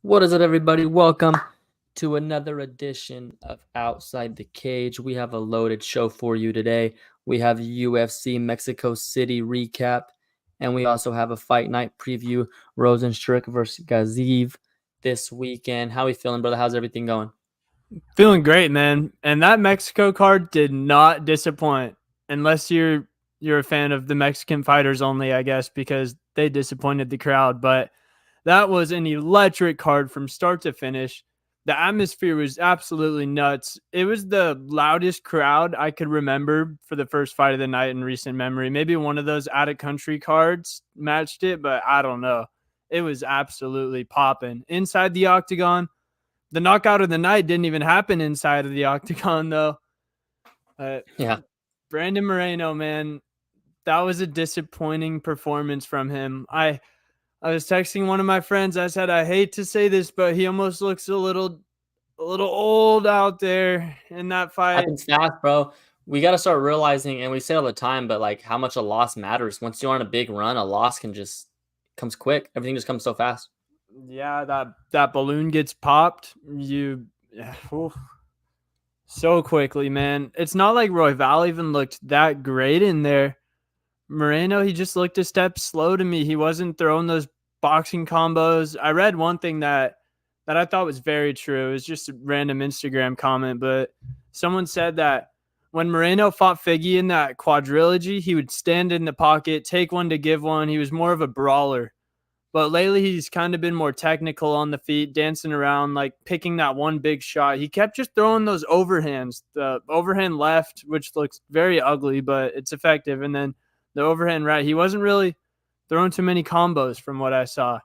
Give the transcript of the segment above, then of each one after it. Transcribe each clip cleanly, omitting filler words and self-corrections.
What is it, everybody? Welcome to another edition of Outside the Cage. We have a loaded show for you today. We have UFC Mexico City recap, and we also have a fight night preview, Rozenstruik versus Gaziev this weekend. How are we feeling, brother? How's everything going? Feeling great, man. And that Mexico card did not disappoint, unless you're a fan of the Mexican fighters only, I guess, because they disappointed the crowd. But that was an electric card from start to finish. The atmosphere was absolutely nuts. It was the loudest crowd I could remember for the first fight of the night in recent memory. Maybe one of those out of country cards matched it, but I don't know. It was absolutely popping. Inside the octagon, the knockout of the night didn't even happen inside of the octagon, though. Yeah. Brandon Moreno, man, that was a disappointing performance from him. I was texting one of my friends. I said, I hate to say this, but he almost looks a little old out there in that fight. Happens fast, bro. We got to start realizing, and we say all the time, but like how much a loss matters. Once you're on a big run, a loss can just comes quick. Everything just comes so fast. Yeah, that balloon gets popped. So quickly, man. It's not like Royval even looked that great in there. Moreno, he just looked a step slow to me. He wasn't throwing those boxing combos. I read one thing that I thought was very true. It was just a random Instagram comment, but someone said that when Moreno fought Figgy in that quadrilogy, he would stand in the pocket, take one to give one. He was more of a brawler. But lately, he's kind of been more technical on the feet, dancing around, like picking that one big shot. He kept just throwing those overhands, the overhand left, which looks very ugly, but it's effective. And then the overhand right. He wasn't really throwing too many combos from what I saw.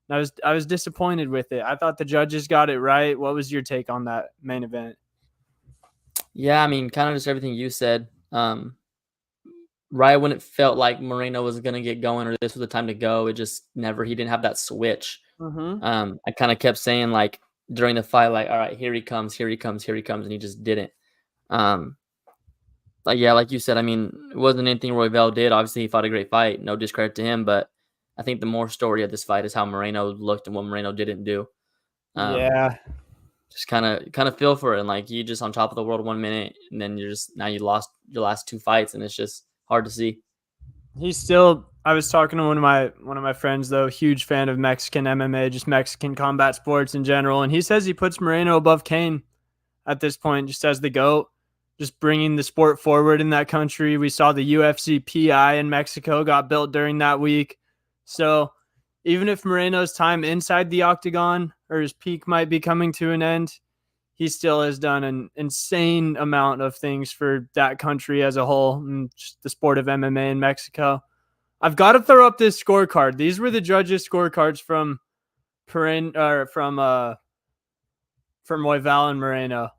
I was disappointed with it. I thought the judges got it right. What was your take on that main event? Yeah, I mean, kind of just everything you said. Right when it felt like Moreno was gonna get going or this was the time to go, it just never. He didn't have that switch. Mm-hmm. I kind of kept saying like during the fight, like, all right, here he comes, here he comes, here he comes, and he just didn't. Um, like yeah, like you said, I mean, it wasn't anything Royval did. Obviously, he fought a great fight. No discredit to him, but I think the more story of this fight is how Moreno looked and what Moreno didn't do. Um, Yeah. just kind of feel for it, and like you just on top of the world 1 minute, and then you're just now you lost your last two fights, and it's just hard to see. He's still. I was talking to one of my friends, though, huge fan of Mexican MMA, just Mexican combat sports in general, and he says he puts Moreno above Kane at this point, just as the GOAT, just bringing the sport forward in that country. We saw the UFC PI in Mexico got built during that week, so even if Moreno's time inside the octagon or his peak might be coming to an end, he still has done an insane amount of things for that country as a whole and just the sport of MMA in Mexico. I've got to throw up this scorecard. These were the judges' scorecards from Royval and Moreno.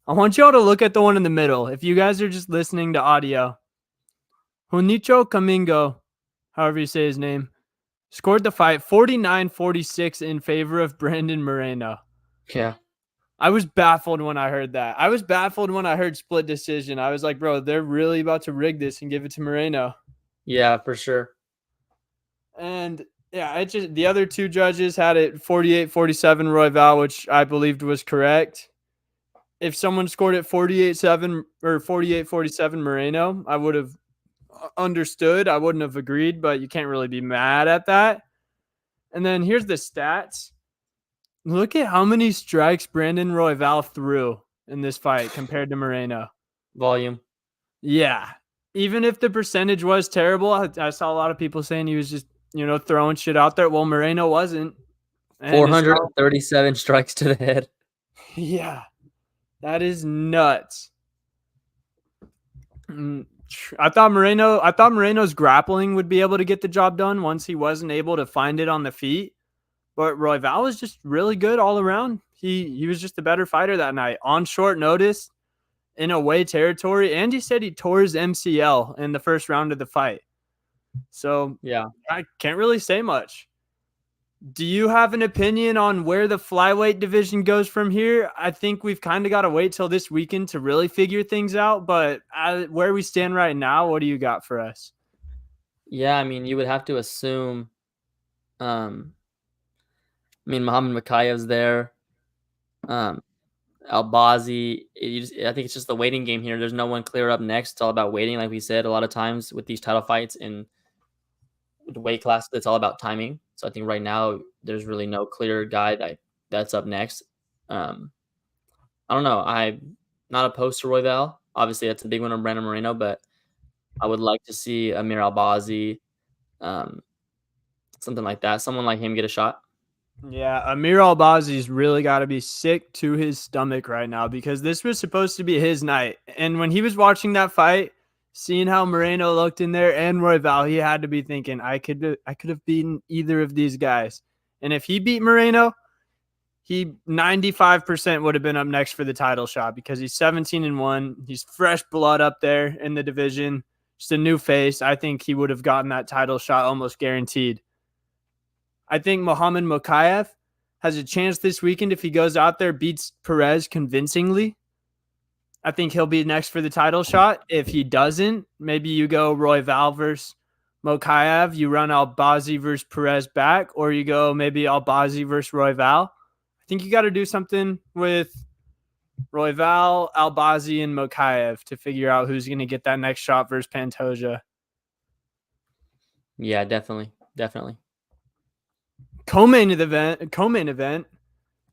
I want y'all to look at the one in the middle. If you guys are just listening to audio, Junicho Camingo, however you say his name, scored the fight 49-46 in favor of Brandon Moreno. Yeah. I was baffled when I heard that. I was baffled when I heard split decision. I was like, bro, they're really about to rig this and give it to Moreno. Yeah, for sure. And yeah, it just the other two judges had it 48-47 Royval, which I believed was correct. If someone scored it 48-7 or 48-47 Moreno, I would have understood. I wouldn't have agreed, but you can't really be mad at that. And then here's the stats. Look at how many strikes Brandon Royval threw in this fight compared to Moreno. Volume. Yeah. Even if the percentage was terrible, I saw a lot of people saying he was just, throwing shit out there. Well, Moreno wasn't. 437 strikes to the head. Yeah. That is nuts. I thought Moreno's grappling would be able to get the job done once he wasn't able to find it on the feet. But Royval was just really good all around. He was just a better fighter that night on short notice in away territory. And he said he tore his MCL in the first round of the fight. So yeah, I can't really say much. Do you have an opinion on where the flyweight division goes from here? I think we've kind of got to wait till this weekend to really figure things out. But where we stand right now, what do you got for us? Yeah, I mean, you would have to assume I mean, Muhammad Makayev's there. Albazi. I think it's just the waiting game here. There's no one clear up next. It's all about waiting, like we said a lot of times with these title fights in the weight class. It's all about timing. So I think right now there's really no clear guy that's up next. I don't know. I'm not opposed to Royval. Obviously, that's a big one on Brandon Moreno, but I would like to see Amir Albazi, um, something like that. Someone like him get a shot. Yeah, Amir Albazi's really got to be sick to his stomach right now because this was supposed to be his night. And when he was watching that fight, seeing how Moreno looked in there and Royval, he had to be thinking, I could have beaten either of these guys. And if he beat Moreno, he 95% would have been up next for the title shot because he's 17-1. He's fresh blood up there in the division, just a new face. I think he would have gotten that title shot almost guaranteed. I think Muhammad Mokaev has a chance this weekend if he goes out there, beats Perez convincingly. I think he'll be next for the title shot. If he doesn't, maybe you go Royval versus Mokaev. You run Albazi versus Perez back, or you go maybe Albazi versus Royval. I think you got to do something with Royval, Albazi, and Mokaev to figure out who's going to get that next shot versus Pantoja. Yeah, definitely. Co-main event,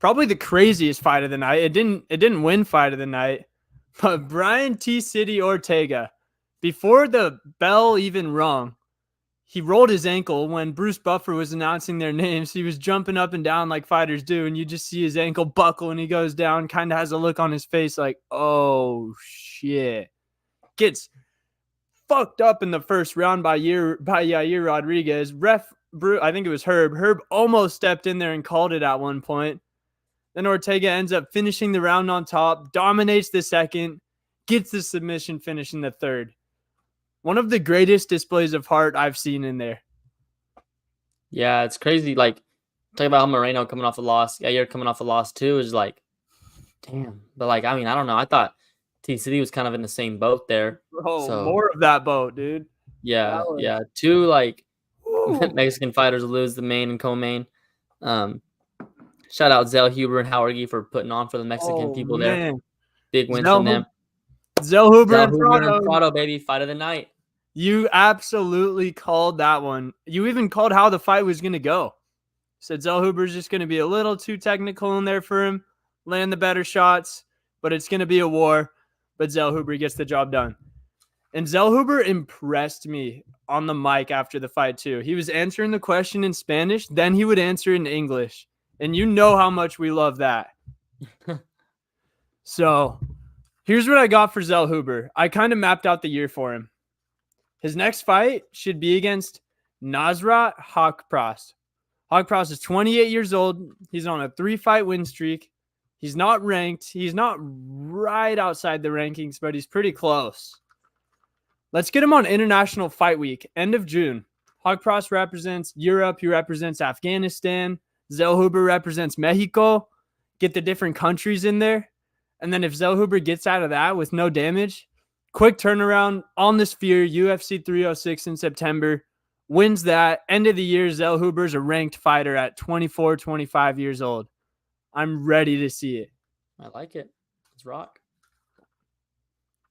probably the craziest fight of the night. It didn't win fight of the night, but Brian T. City Ortega, before the bell even rung, he rolled his ankle when Bruce Buffer was announcing their names. He was jumping up and down like fighters do, and you just see his ankle buckle, and he goes down, kind of has a look on his face like, oh shit. Gets fucked up in the first round by Yair Rodriguez. I think it was Herb. Herb almost stepped in there and called it at one point. Then Ortega ends up finishing the round on top, dominates the second, gets the submission finish in the third. One of the greatest displays of heart I've seen in there. Yeah, it's crazy. Like, talk about how Moreno coming off a loss. Yair coming off a loss too is like, damn. But like, I mean, I don't know. I thought T-City was kind of in the same boat there. Oh, so, more of that boat, dude. Yeah. Two like Mexican fighters lose the main and co-main. Shout out Zell Huber and Howard for putting on for the Mexican people there. Big wins from them. Zell Huber and Prado, baby, fight of the night. You absolutely called that one. You even called how the fight was going to go. Said Zell Huber's just going to be a little too technical in there for him, land the better shots, but it's going to be a war. But Zell Huber gets the job done. And Zell Huber impressed me on the mic after the fight too. He was answering the question in Spanish, then he would answer in English. And you know how much we love that. So here's what I got for Zell Huber. I kind of mapped out the year for him. His next fight should be against Nasrat Haqparast. Haqparast is 28 years old. He's on a 3-fight win streak. He's not ranked. He's not right outside the rankings, but he's pretty close. Let's get him on International Fight Week, end of June. Haqparast represents Europe. He represents Afghanistan. Zell Huber represents Mexico. Get the different countries in there. And then if Zell Huber gets out of that with no damage, quick turnaround on the Sphere, UFC 306 in September, wins that. End of the year, Zell Huber's a ranked fighter at 24, 25 years old. I'm ready to see it. I like it. Let's rock.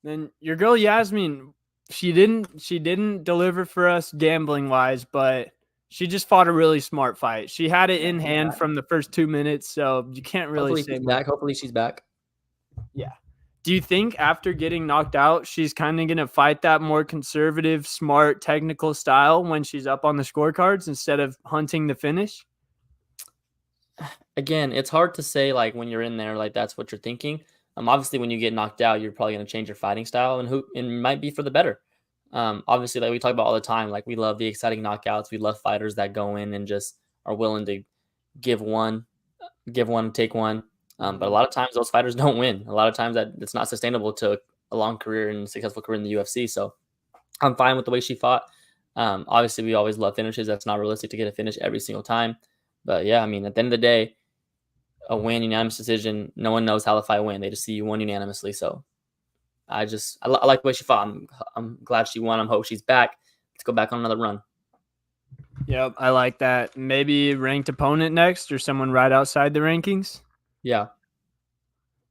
Then your girl Yasmin, she didn't deliver for us gambling wise, but she just fought a really smart fight. She had it in hand from the first 2 minutes, so you can't really say much. Hopefully she's back. Yeah. Do you think after getting knocked out, she's kind of going to fight that more conservative, smart, technical style when she's up on the scorecards instead of hunting the finish? Again, it's hard to say like when you're in there, like that's what you're thinking. Obviously when you get knocked out, you're probably going to change your fighting style and it might be for the better. Obviously, like we talk about all the time, like we love the exciting knockouts. We love fighters that go in and just are willing to give one, take one. But a lot of times those fighters don't win. A lot of times that it's not sustainable to a long career and successful career in the UFC. So I'm fine with the way she fought. Obviously, we always love finishes. That's not realistic to get a finish every single time. But yeah, I mean, at the end of the day, a win, unanimous decision, no one knows how the fight went. They just see you won unanimously. So I like the way she fought. I'm glad she won. I'm hope she's back. Let's go back on another run. Yep, I like that. Maybe ranked opponent next or someone right outside the rankings. Yeah.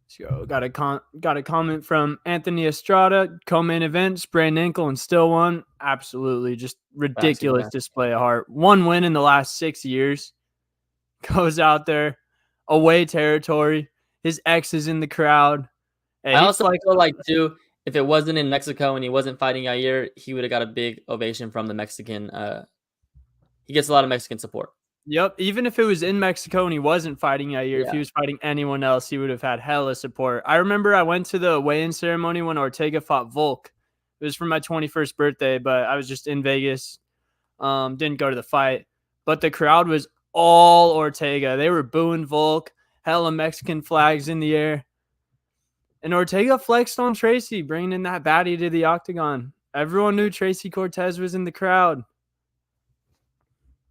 So got a comment from Anthony Estrada. Co-main event, sprained ankle and still won. Absolutely, just ridiculous display of heart. One win in the last 6 years. Goes out there, away territory. His ex is in the crowd. Hey, I also feel like too, if it wasn't in Mexico and he wasn't fighting Yair, he would have got a big ovation from the Mexican. He gets a lot of Mexican support. Yep. Even if it was in Mexico and he wasn't fighting Yair, if Yeah. he was fighting anyone else, he would have had hella support. I remember I went to the weigh-in ceremony when Ortega fought Volk. It was for my 21st birthday, but I was just in Vegas. Didn't go to the fight. But the crowd was all Ortega. They were booing Volk, hella Mexican flags in the air. And Ortega flexed on Tracy, bringing in that baddie to the octagon. Everyone knew Tracy Cortez was in the crowd.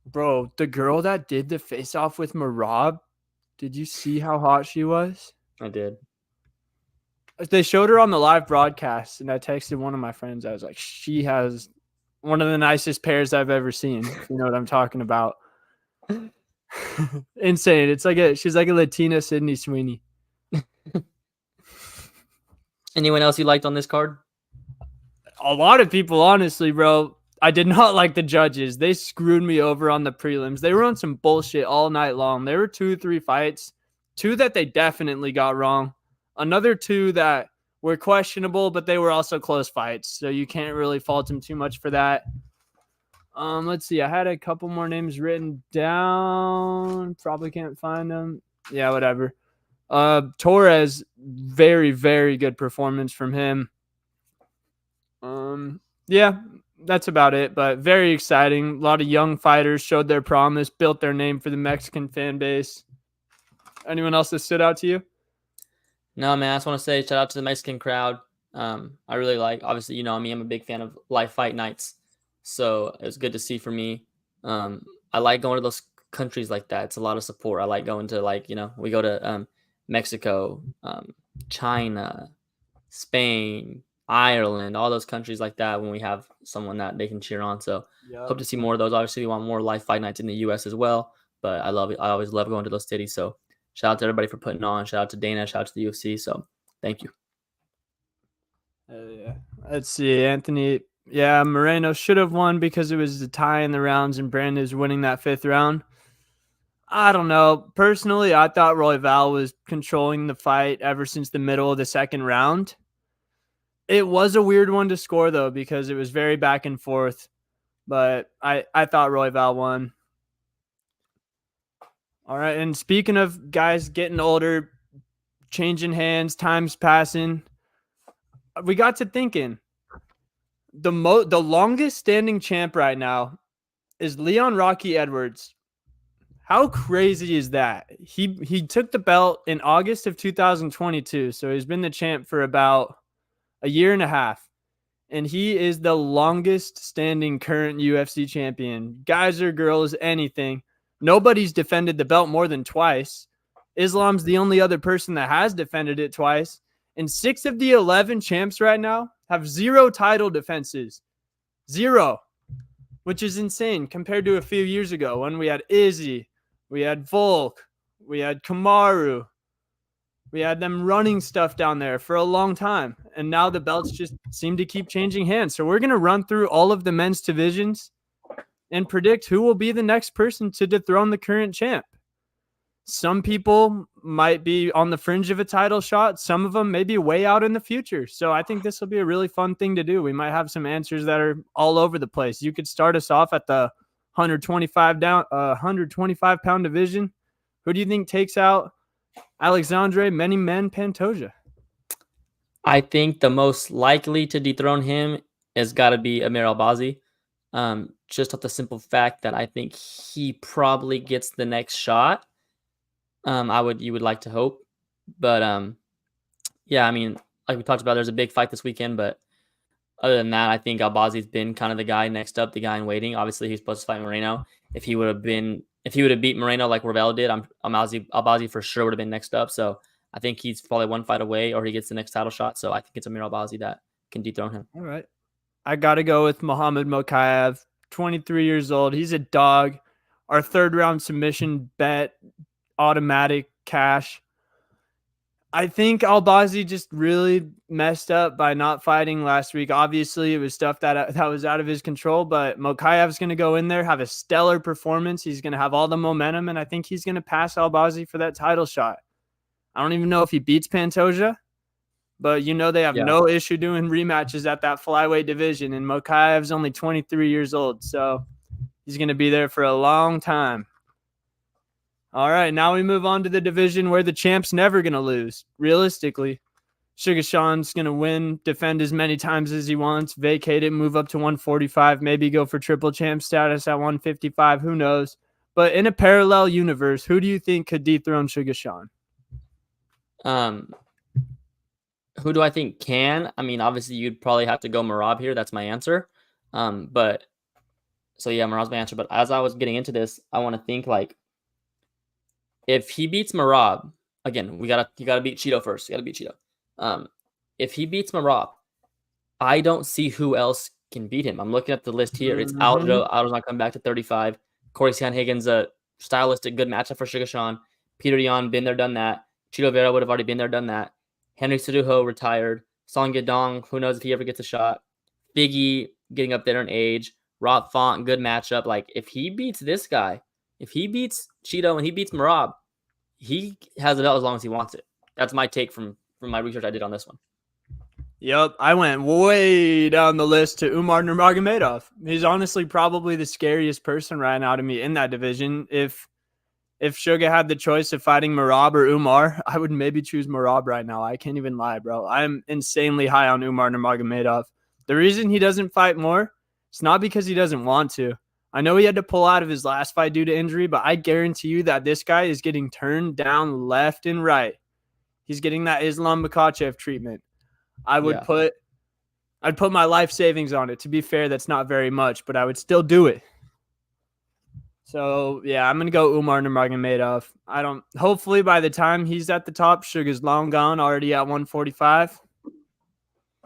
Bro, the girl that did the face-off with Marab, did you see how hot she was? I did. They showed her on the live broadcast, and I texted one of my friends. I was like, she has one of the nicest pairs I've ever seen. If you know what I'm talking about. Insane. It's like she's like a Latina Sydney Sweeney. Anyone else you liked on this card? A lot of people, honestly, bro. I did not like the judges. They screwed me over on the prelims. They were on some bullshit all night long. There were 2-3 fights, 2 that they definitely got wrong. Another 2 that were questionable, but they were also close fights. So you can't really fault them too much for that. Let's see. I had a couple more names written down. Probably can't find them. Yeah, whatever. Torres, very, very good performance from him. Yeah, that's about it, but very exciting. A lot of young fighters showed their promise, built their name for the Mexican fan base. Anyone else that stood out to you? No, man, I just want to say shout out to the Mexican crowd. I really like, obviously, you know me, I'm a big fan of live fight nights. So it was good to see for me. I like going to those countries like that. It's a lot of support. I like going to, like, you know, we go to Mexico, China, Spain, Ireland, all those countries like that when we have someone that they can cheer on. So hope to see more of those. Obviously, we want more live fight nights in the US as well. But I love it. I always love going to those cities. So shout out to everybody for putting on. Shout out to Dana. Shout out to the UFC. So thank you. Yeah. Let's see, Anthony. Yeah, Moreno should have won because it was a tie in the rounds and Brandon is winning that 5th round. I don't know. Personally, I thought Royval was controlling the fight ever since the middle of the 2nd round. It was a weird one to score, though, because it was very back and forth. But I thought Royval won. All right, and speaking of guys getting older, changing hands, time's passing, we got to thinking. The longest standing champ right now is Leon Rocky Edwards. How crazy is that? He took the belt in August of 2022, so he's been the champ for about a year and a half. And he is the longest standing current UFC champion. Guys or girls, anything. Nobody's defended the belt more than twice. Islam's the only other person that has defended it twice. And 6 of the 11 champs right now have 0 title defenses. 0. Which is insane compared to a few years ago when we had Izzy, we had Volk, we had Kamaru. We had them running stuff down there for a long time. And now the belts just seem to keep changing hands. So we're going to run through all of the men's divisions and predict who will be the next person to dethrone the current champ. Some people might be on the fringe of a title shot. Some of them may be way out in the future. So I think this will be a really fun thing to do. We might have some answers that are all over the place. You could start us off at the 125 pound division. Who do you think takes out Alexandre Many Men Pantoja? I think the most likely to dethrone him has got to be Amir Albazi. Just off the simple fact that I think he probably gets the next shot. You would like to hope, but yeah, I mean, like we talked about, there's a big fight this weekend, but other than that, I think Albazi's been kind of the guy next up, the guy in waiting. Obviously, he's supposed to fight Moreno. If he would have beat Moreno like Ravel did, Albazi for sure would have been next up. So I think he's probably one fight away, or he gets the next title shot. So I think it's Amir Albazi that can dethrone him. All right. I got to go with Muhammad Mokaev. 23 years old. He's a dog. Our third round submission bet, automatic cash. I think Albazi just really messed up by not fighting last week. Obviously, it was stuff that was out of his control, but Mokayev's going to go in there, have a stellar performance. He's going to have all the momentum, and I think he's going to pass Albazi for that title shot. I don't even know if he beats Pantoja, but they have no issue doing rematches at that flyweight division, and Mokayev's only 23 years old, so he's going to be there for a long time. All right, now we move on to the division where the champ's never going to lose. Realistically, Sugar Sean's going to win, defend as many times as he wants, vacate it, move up to 145, maybe go for triple champ status at 155, who knows. But in a parallel universe, who do you think could dethrone Sugar Sean? Who do I think can? I mean, obviously, you'd probably have to go Merab here. That's my answer. Merab's my answer. But as I was getting into this, I want to think if he beats Merab, again, you gotta beat Cheeto first. You gotta beat Cheeto. If he beats Merab, I don't see who else can beat him. I'm looking at the list here. It's Aldo. Aldo's not coming back to 35. Corey Sanhagen's a stylistic good matchup for Sugar Sean. Peter Yan, been there, done that. Cheeto Vera would have already been there, done that. Henry Cejudo retired. Song Yadong, who knows if he ever gets a shot. Figgy getting up there in age. Rob Font, good matchup. If he beats this guy, if he beats Cheeto and he beats Merab, he has the belt as long as he wants it. That's my take from my research I did on this one. Yep, I went way down the list to Umar Nurmagomedov. He's honestly probably the scariest person right now to me in that division. If Suga had the choice of fighting Merab or Umar, I would maybe choose Merab right now. I can't even lie, bro. I'm insanely high on Umar Nurmagomedov. The reason he doesn't fight more, it's not because he doesn't want to. I know he had to pull out of his last fight due to injury, but I guarantee you that this guy is getting turned down left and right. He's getting that Islam Makhachev treatment. I'd put my life savings on it. To be fair, that's not very much, but I would still do it. So, yeah, I'm going to go Umar Nurmagomedov. Hopefully by the time he's at the top, Sugar's long gone, already at 145.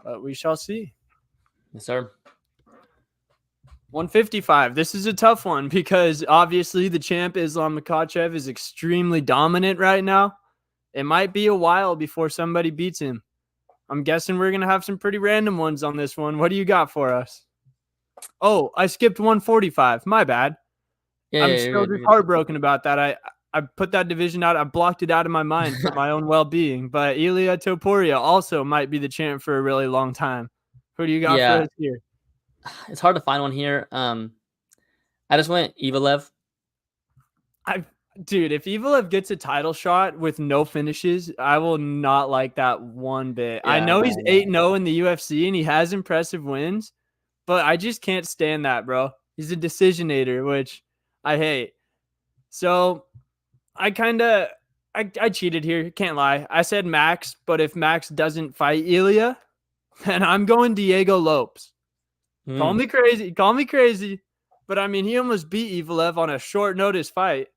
But we shall see. Yes, sir. 155. This is a tough one because obviously the champ Islam Makhachev is extremely dominant right now. It might be a while before somebody beats him. I'm guessing we're going to have some pretty random ones on this one. What do you got for us? Oh, I skipped 145. My bad. I'm still just heartbroken about that. I put that division out. I blocked it out of my mind for my own well-being. But Ilia Topuria also might be the champ for a really long time. Who do you got for us here? It's hard to find one here. I just went Evalev. Dude, if Evalev gets a title shot with no finishes, I will not like that one bit. I know he's 8-0 in the UFC and he has impressive wins, but I just can't stand that, bro. He's a decisionator, which I hate. So I cheated here. Can't lie. I said Max, but if Max doesn't fight Ilia, then I'm going Diego Lopes. Call me crazy. But I mean, he almost beat Evalev on a short notice fight.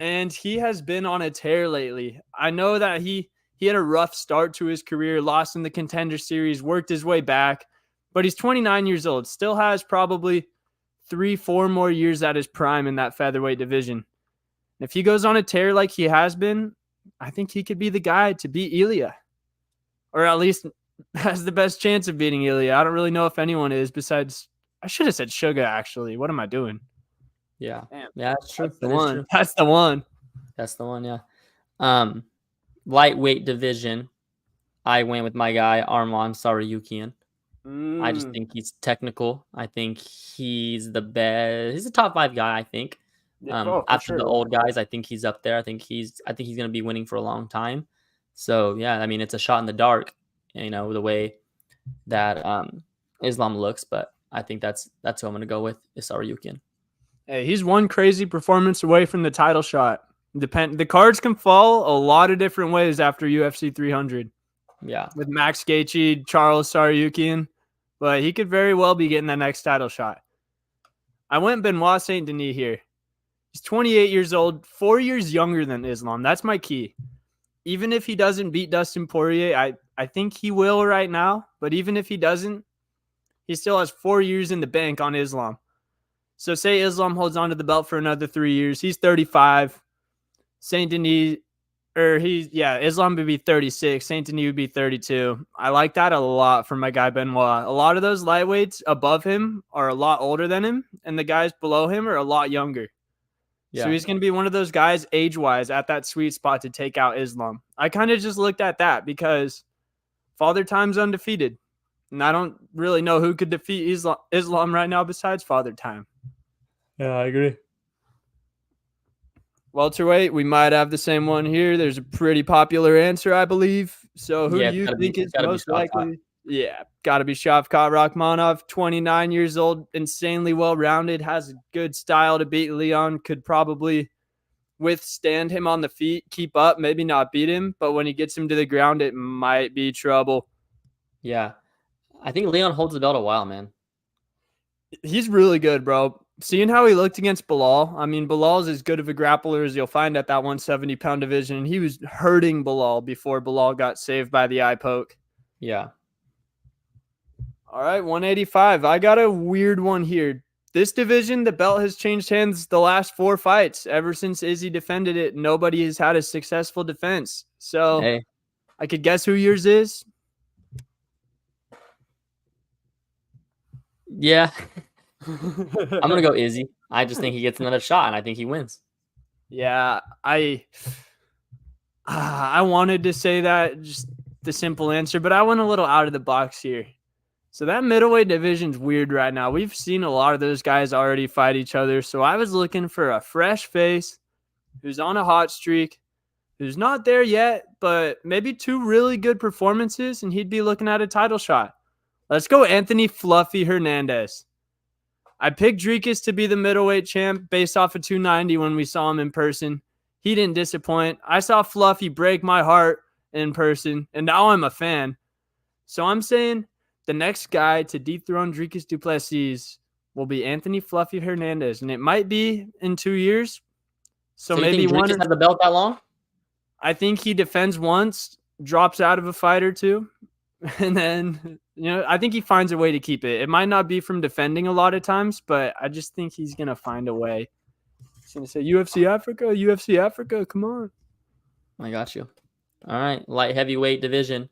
And he has been on a tear lately. I know that he had a rough start to his career, lost in the Contender Series, worked his way back. But he's 29 years old, still has probably 3-4 more years at his prime in that featherweight division. And if he goes on a tear like he has been, I think he could be the guy to beat Ilia. Or at least has the best chance of beating Ilia. I don't really know if anyone is besides... I should have said Suga, actually. What am I doing? Yeah. Damn. Yeah, that's true. That's the one. That's the one, yeah. Lightweight division, I went with my guy, Arman Sarayukian. I just think he's technical. I think he's the best. He's a top 5 guy, I think. After the old guys, I think he's up there. I think he's going to be winning for a long time. So, yeah, I mean, it's a shot in the dark, the way that Islam looks, but I think that's who I'm going to go with, is Sarayukian. Hey, he's one crazy performance away from the title shot. The cards can fall a lot of different ways after UFC 300. Yeah. With Max Gaethje, Charles Sarayukian, but he could very well be getting that next title shot. I went Benoit Saint Denis here. He's 28 years old, 4 years younger than Islam. That's my key. Even if he doesn't beat Dustin Poirier, I think he will right now, but even if he doesn't, he still has 4 years in the bank on Islam. So say Islam holds on to the belt for another 3 years. He's 35. Saint Denis, Islam would be 36. Saint Denis would be 32. I like that a lot for my guy Benoit. A lot of those lightweights above him are a lot older than him, and the guys below him are a lot younger. So he's going to be one of those guys age-wise at that sweet spot to take out Islam. I kind of just looked at that because Father Time's undefeated. And I don't really know who could defeat Islam right now besides Father Time. Yeah, I agree. Welterweight, we might have the same one here. There's a pretty popular answer, I believe. So who do you think is most likely? Yeah, got to be Shavkat Rakhmonov, 29 years old, insanely well-rounded, has a good style to beat Leon, could probably withstand him on the feet, keep up, maybe not beat him, but when he gets him to the ground, it might be trouble. Yeah. I think Leon holds the belt a while, man. He's really good, bro. Seeing how he looked against Bilal, I mean, Bilal's as good of a grappler as you'll find at that 170-pound division, and he was hurting Bilal before Bilal got saved by the eye poke. Yeah. All right, 185. I got a weird one here. This division, the belt has changed hands the last 4 fights. Ever since Izzy defended it, nobody has had a successful defense. So I could guess who yours is. Yeah. I'm going to go Izzy. I just think he gets another shot, and I think he wins. Yeah, I wanted to say that, just the simple answer, but I went a little out of the box here. So that middleweight division's weird right now. We've seen a lot of those guys already fight each other. So I was looking for a fresh face who's on a hot streak, who's not there yet, but maybe 2 really good performances, and he'd be looking at a title shot. Let's go Anthony Fluffy Hernandez. I picked Dricus to be the middleweight champ based off of 290 when we saw him in person. He didn't disappoint. I saw Fluffy break my heart in person, and now I'm a fan. So I'm saying the next guy to dethrone Dricus du Plessis will be Anthony Fluffy Hernandez, and it might be in 2 years. So maybe you think Dricus has the belt that long? I think he defends once, drops out of a fight or two, and then I think he finds a way to keep it. It might not be from defending a lot of times, but I just think he's gonna find a way. He's gonna say UFC Africa, come on. I got you. All right, light heavyweight division.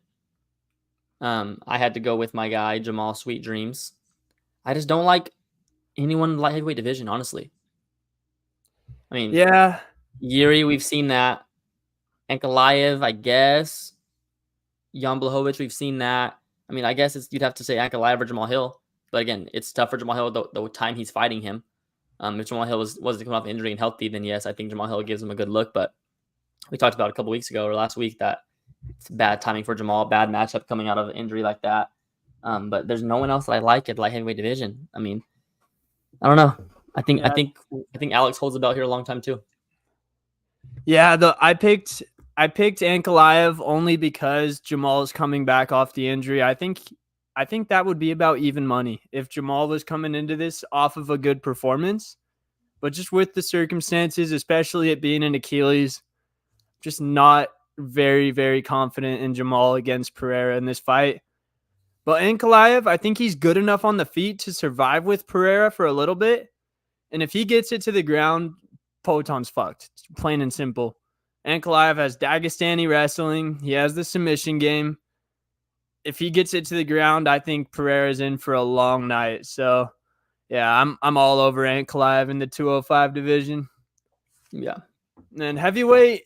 I had to go with my guy, Jamal Sweet Dreams. I just don't like anyone in the light heavyweight division, honestly. I mean, yeah, Yuri, we've seen that. Ankalaev, I guess. Jan Blachowicz, we've seen that. I mean, I guess you'd have to say Ankalaev or Jamal Hill. But again, it's tough for Jamal Hill the time he's fighting him. If Jamal Hill wasn't coming off injury and healthy, then yes, I think Jamal Hill gives him a good look. But we talked about a couple weeks ago or last week that it's bad timing for Jamal, bad matchup coming out of an injury like that. But there's no one else that I like at light heavyweight division. I mean, I don't know. I think Alex holds the belt here a long time too. Yeah, I picked Ankalaev only because Jamal is coming back off the injury. I think that would be about even money if Jamal was coming into this off of a good performance. But just with the circumstances, especially it being an Achilles, just not very, very confident in Jamal against Pereira in this fight. But Ankalaev, I think he's good enough on the feet to survive with Pereira for a little bit. And if he gets it to the ground, Poton's fucked. It's plain and simple. Ankalaev has Dagestani wrestling. He has the submission game. If he gets it to the ground, I think Pereira's in for a long night. So, yeah, I'm all over Ankalaev in the 205 division. Yeah. And heavyweight,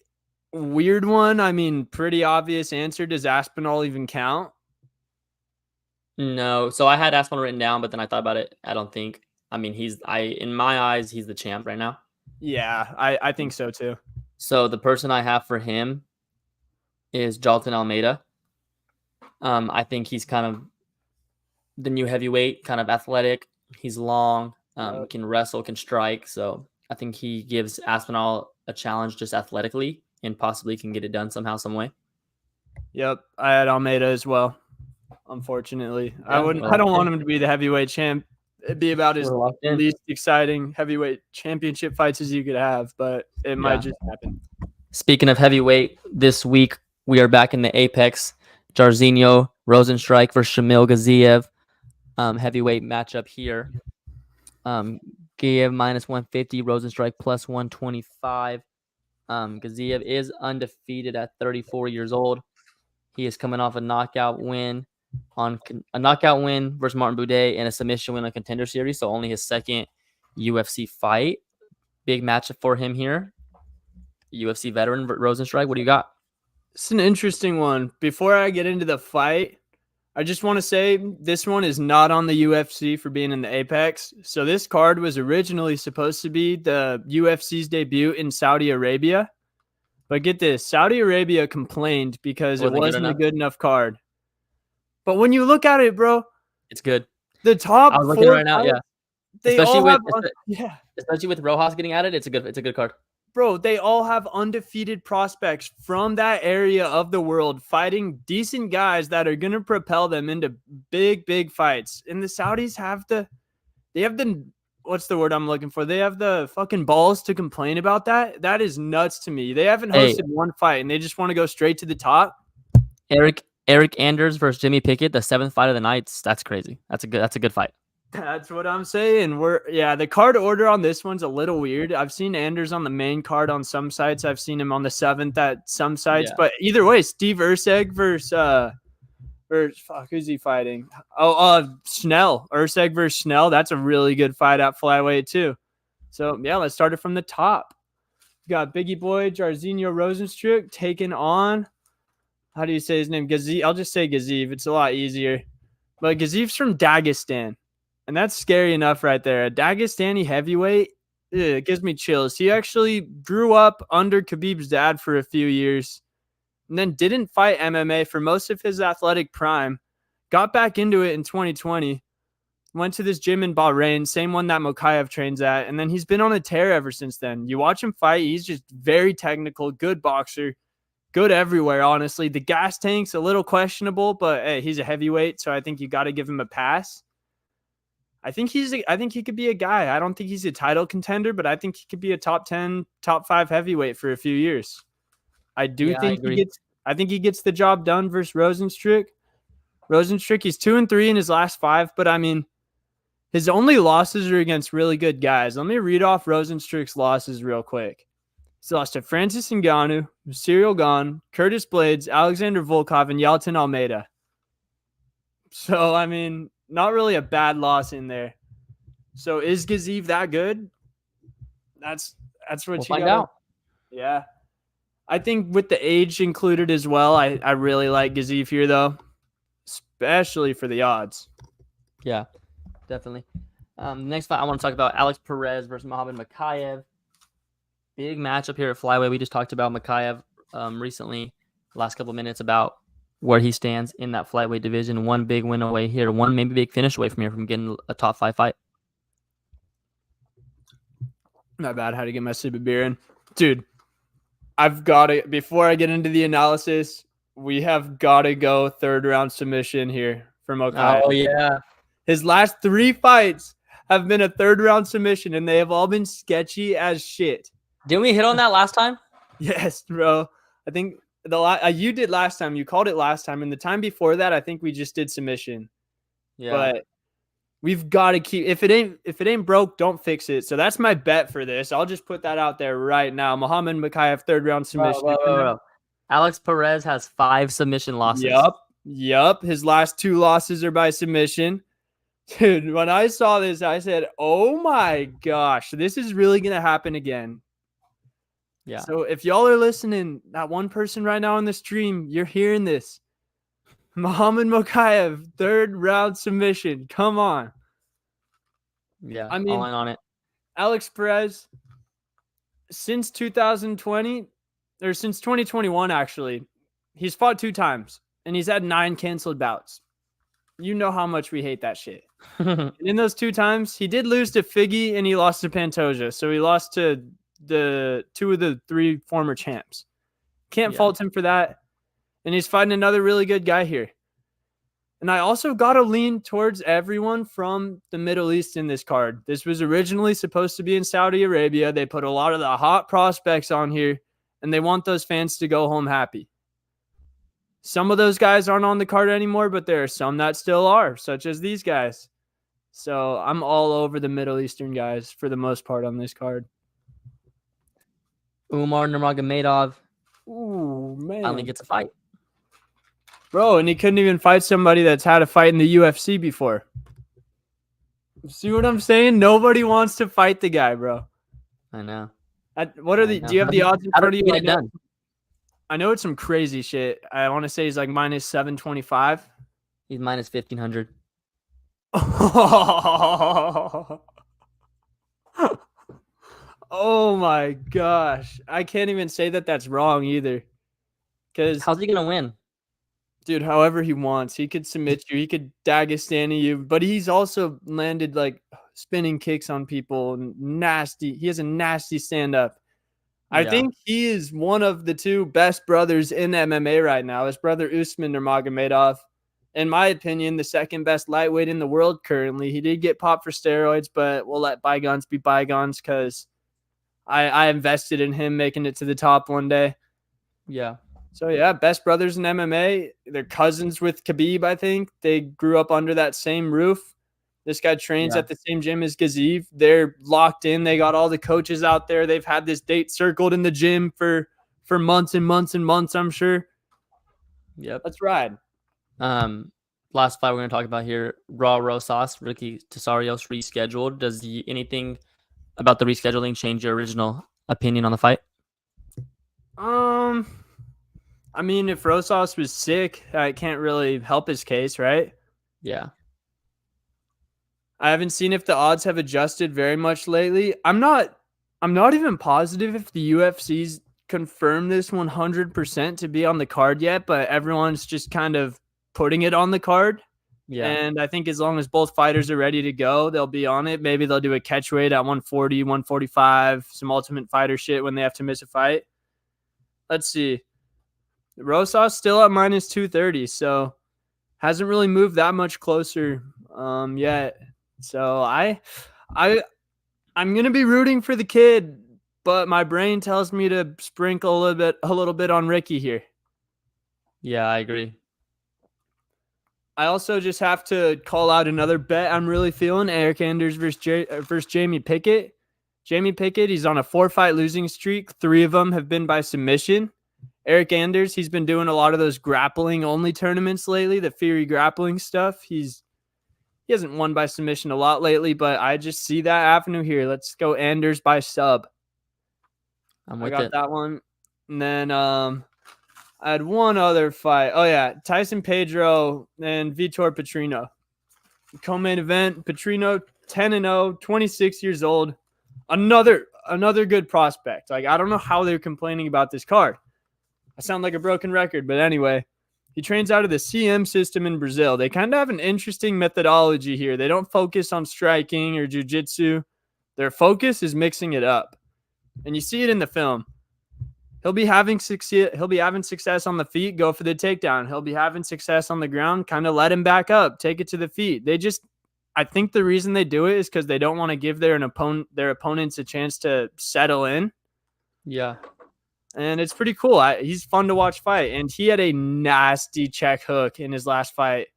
weird one. I mean, pretty obvious answer. Does Aspinall even count? No. So I had Aspinall written down, but then I thought about it. I don't think. I mean, in my eyes, he's the champ right now. Yeah, I think so too. So the person I have for him is Jalton Almeida. I think he's kind of the new heavyweight, kind of athletic. He's long, can wrestle, can strike. So I think he gives Aspinall a challenge just athletically and possibly can get it done somehow, some way. Yep, I had Almeida as well. Unfortunately, yeah, I don't want him to be the heavyweight champ. It'd be about as least exciting heavyweight championship fights as you could have, but it might just happen. Speaking of heavyweight, this week we are back in the Apex. Jairzinho, Rozenstruik versus Shamil Gaziev. Heavyweight matchup here. Gaziev minus 150, Rozenstruik plus 125. Gaziev is undefeated at 34 years old. He is coming off a knockout win versus Martin Buday and a submission win on Contender Series, so only his second UFC fight. Big matchup for him here. UFC veteran Rozenstruik. What do you got? It's an interesting one. Before I get into the fight, I just want to say this one is not on the UFC for being in the Apex. So this card was originally supposed to be the UFC's debut in Saudi Arabia. But get this, Saudi Arabia complained because it wasn't a good enough card. But when you look at it, bro, it's good. The top I was looking right now, yeah. Especially with Rojas getting added, it's a good card. Bro, they all have undefeated prospects from that area of the world fighting decent guys that are going to propel them into big fights. And the Saudis have what's the word I'm looking for? They have the fucking balls to complain about that. That is nuts to me. They haven't hosted one fight and they just want to go straight to the top. Eric Anders versus Jimmy Pickett, the 7th fight of the night. That's crazy. That's a good fight. That's what I'm saying. The card order on this one's a little weird. I've seen Anders on the main card on some sites. I've seen him on the 7th at some sites. But either way, Steve Erceg versus who's he fighting? Snell. Erceg versus Snell. That's a really good fight at flyweight too. So yeah, let's start it from the top. We got Biggie Boy Jairzinho Rozenstruik taking on, how do you say his name? Gaziev. I'll just say Gaziev. It's a lot easier. But Gaziev's from Dagestan. And that's scary enough right there. A Dagestani heavyweight, it gives me chills. He actually grew up under Khabib's dad for a few years and then didn't fight MMA for most of his athletic prime. Got back into it in 2020. Went to this gym in Bahrain, same one that Mokaev trains at. And then he's been on a tear ever since then. You watch him fight, he's just very technical, good boxer, good everywhere, honestly. The gas tank's a little questionable, but hey, he's a heavyweight, so I think you got to give him a pass. I think he could be a guy. I don't think he's a title contender, but I think he could be a top 10, top 5 heavyweight for a few years. I think he gets the job done versus Rozenstruik. Rozenstruik, he's 2-3 in his last 5, but I mean, his only losses are against really good guys. Let me read off Rozenstruik's losses real quick. He's lost to Francis Ngannou, Cyril Gane, Curtis Blades, Alexander Volkov, and Yaltin Almeida. So, I mean, not really a bad loss in there. So is Gaziev that good? That's what we'll find out. Yeah. I think with the age included as well, I really like Gaziev here though, especially for the odds. Yeah, definitely. Next fight I want to talk about Alex Perez versus Muhammad Mokaev. Big matchup here at flyweight. We just talked about Mokaev recently, last couple of minutes, about where he stands in that flyweight division. One big win away here, one maybe big finish away from here from getting a top 5 fight. Not bad. How to get my sip of beer in. Dude, I've got to, before I get into the analysis, we have got to go 3rd round submission here for Mokaev. Oh, yeah. His last 3 fights have been a 3rd round submission, and they have all been sketchy as shit. Didn't we hit on that last time? Yes, bro. I think you did last time. You called it last time. And the time before that, I think we just did submission. Yeah. But we've got to keep, if it ain't broke, don't fix it. So that's my bet for this. I'll just put that out there right now. Muhammad Mokaev 3rd round submission. Whoa. Alex Perez has 5 submission losses. Yup. His last 2 losses are by submission. Dude, when I saw this, I said, oh my gosh, this is really going to happen again. Yeah. So if y'all are listening, that one person right now on the stream, you're hearing this. Muhammad Mokaev, 3rd round submission. Come on. Yeah, I mean, all in on it. Alex Perez, since 2020, or since 2021, actually, he's fought 2 times, and he's had 9 canceled bouts. You know how much we hate that shit. In those 2 times, he did lose to Figgy, and he lost to Pantoja. So he lost to the 2 of the 3 former champs. Can't fault him for that. And he's fighting another really good guy here. And I also got to lean towards everyone from the Middle East in this card. This was originally supposed to be in Saudi Arabia. They put a lot of the hot prospects on here, and they want those fans to go home happy. Some of those guys aren't on the card anymore, but there are some that still are, such as these guys. So I'm all over the Middle Eastern guys for the most part on this card. Umar Nurmagomedov Ooh, finally man. gets a fight. Bro, and he couldn't even fight somebody that's had a fight in the UFC before. See what I'm saying? Nobody wants to fight the guy, bro. I know. What are the? Do you have the odds in How front did of he you? get it done? I know it's some crazy shit. I want to say he's like minus 725. He's minus 1,500. Oh my gosh. I can't even say that that's wrong either. Because, How's he gonna win? dude, however he wants, he could submit you, he could Dagestani you, but he's also landed like spinning kicks on people and nasty. He has a nasty stand up. I Yeah. think he is one of the two best brothers in MMA right now. His brother Usman Nurmagomedov, in my opinion, the second best lightweight in the world currently. He did get popped for steroids, but we'll let bygones be bygones because I invested in him making it to the top one day. Yeah. So yeah, best brothers in MMA. They're cousins with Khabib, I think. They grew up under that same roof. This guy trains at the same gym as Gaziev. They're locked in. They got all the coaches out there. They've had this date circled in the gym for months and months and months, I'm sure. Yep. Let's ride. Last fight we're gonna talk about here: Raw Rosas, Ricky Tesarios rescheduled. Does anything about the rescheduling change your original opinion on the fight? I mean, if Rosas was sick, I can't really help his case, right? Yeah. I haven't seen if the odds have adjusted very much lately. I'm not even positive if the UFC's confirmed this 100% to be on the card yet, but everyone's just kind of putting it on the card. Yeah. And I think as long as both fighters are ready to go, they'll be on it. Maybe they'll do a catch weight at 140, 145, some Ultimate Fighter shit when they have to miss a fight. Let's see. Rosas still at minus 230, so hasn't really moved that much closer yet. So I'm gonna be rooting for the kid, but my brain tells me to sprinkle a little bit on Ricky here. Yeah, I agree. I also just have to call out another bet I'm really feeling: Eric Anders versus Jamie Pickett. Jamie Pickett, he's on a 4-fight losing streak. 3 of them have been by submission. Eric Anders, he's been doing a lot of those grappling only tournaments lately, the Fury grappling stuff. He hasn't won by submission a lot lately, but I just see that avenue here. Let's go Anders by sub. I got that one. And then I had one other fight. Oh yeah, Tyson Pedro and Vitor Petrino. Co-main event, Petrino 10-0, 26 years old. Another good prospect. Like, I don't know how they're complaining about this card. I sound like a broken record, but anyway, he trains out of the CM system in Brazil. They kind of have an interesting methodology here. They don't focus on striking or jiu-jitsu. Their focus is mixing it up. And you see it in the film. He'll be having success on the feet, go for the takedown. He'll be having success on the ground, kind of let him back up, take it to the feet. I think the reason they do it is because they don't want to give their opponents a chance to settle in. Yeah. And it's pretty cool. He's fun to watch fight. And he had a nasty check hook in his last fight.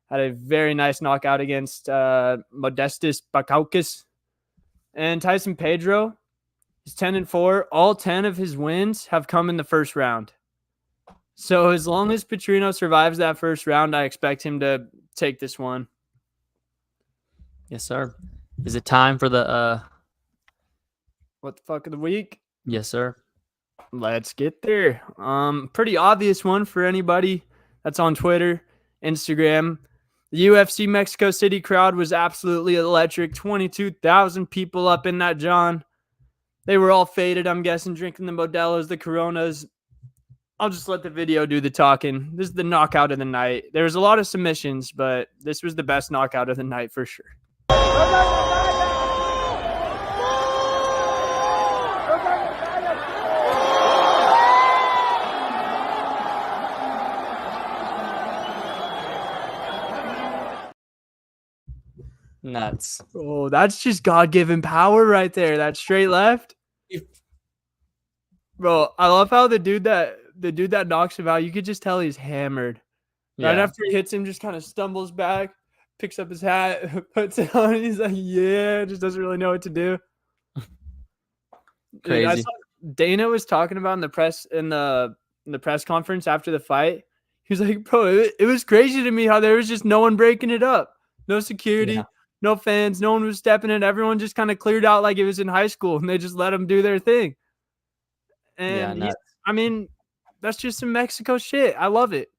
Had a very nice knockout against Modestas Bakauskas. And Tyson Pedro is 10-4. All 10 of his wins have come in the first round. So as long as Petrino survives that first round, I expect him to take this one. Yes, sir. Is it time for the what the fuck of the week? Yes, sir. Let's get there. Pretty obvious one for anybody that's on Twitter, Instagram. The UFC Mexico City crowd was absolutely electric. 22,000 people up in that John. They were all faded, I'm guessing, drinking the Modelo's, the Coronas. I'll just let the video do the talking. This is the knockout of the night. There was a lot of submissions, but this was the best knockout of the night for sure. Nuts. Oh, that's just God-given power right there. That straight left. Bro, I love how the dude that knocks him out, you could just tell he's hammered. Right after he hits him, just kind of stumbles back. picks up his hat, puts it on. He's like, yeah, just doesn't really know what to do. Crazy. Dude, I saw Dana was talking about in the press conference after the fight. He was like, bro, it was crazy to me how there was just no one breaking it up. No security, no fans, no one was stepping in. Everyone just kind of cleared out like it was in high school, and they just let them do their thing. And I mean, that's just some Mexico shit. I love it.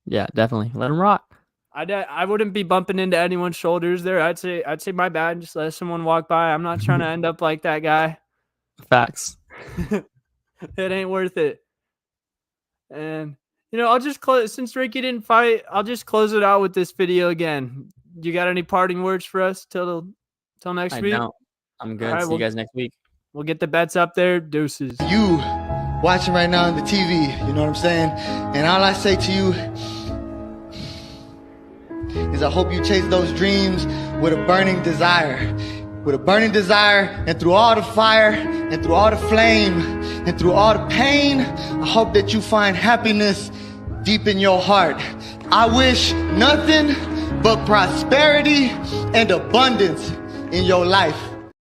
Yeah, definitely. Let them rock. I wouldn't be bumping into anyone's shoulders there. I'd say my bad. Just let someone walk by. I'm not trying to end up like that guy. Facts. It ain't worth it. And I'll just close, since Ricky didn't fight, I'll just close it out with this video again. You got any parting words for us till next week? I don't. I'm good. Right, See you guys next week. We'll get the bets up there. Deuces. You watching right now on the TV, you know what I'm saying? And all I say to you is I hope you chase those dreams with a burning desire. With a burning desire, and through all the fire, and through all the flame, and through all the pain, I hope that you find happiness deep in your heart. I wish nothing but prosperity and abundance in your life.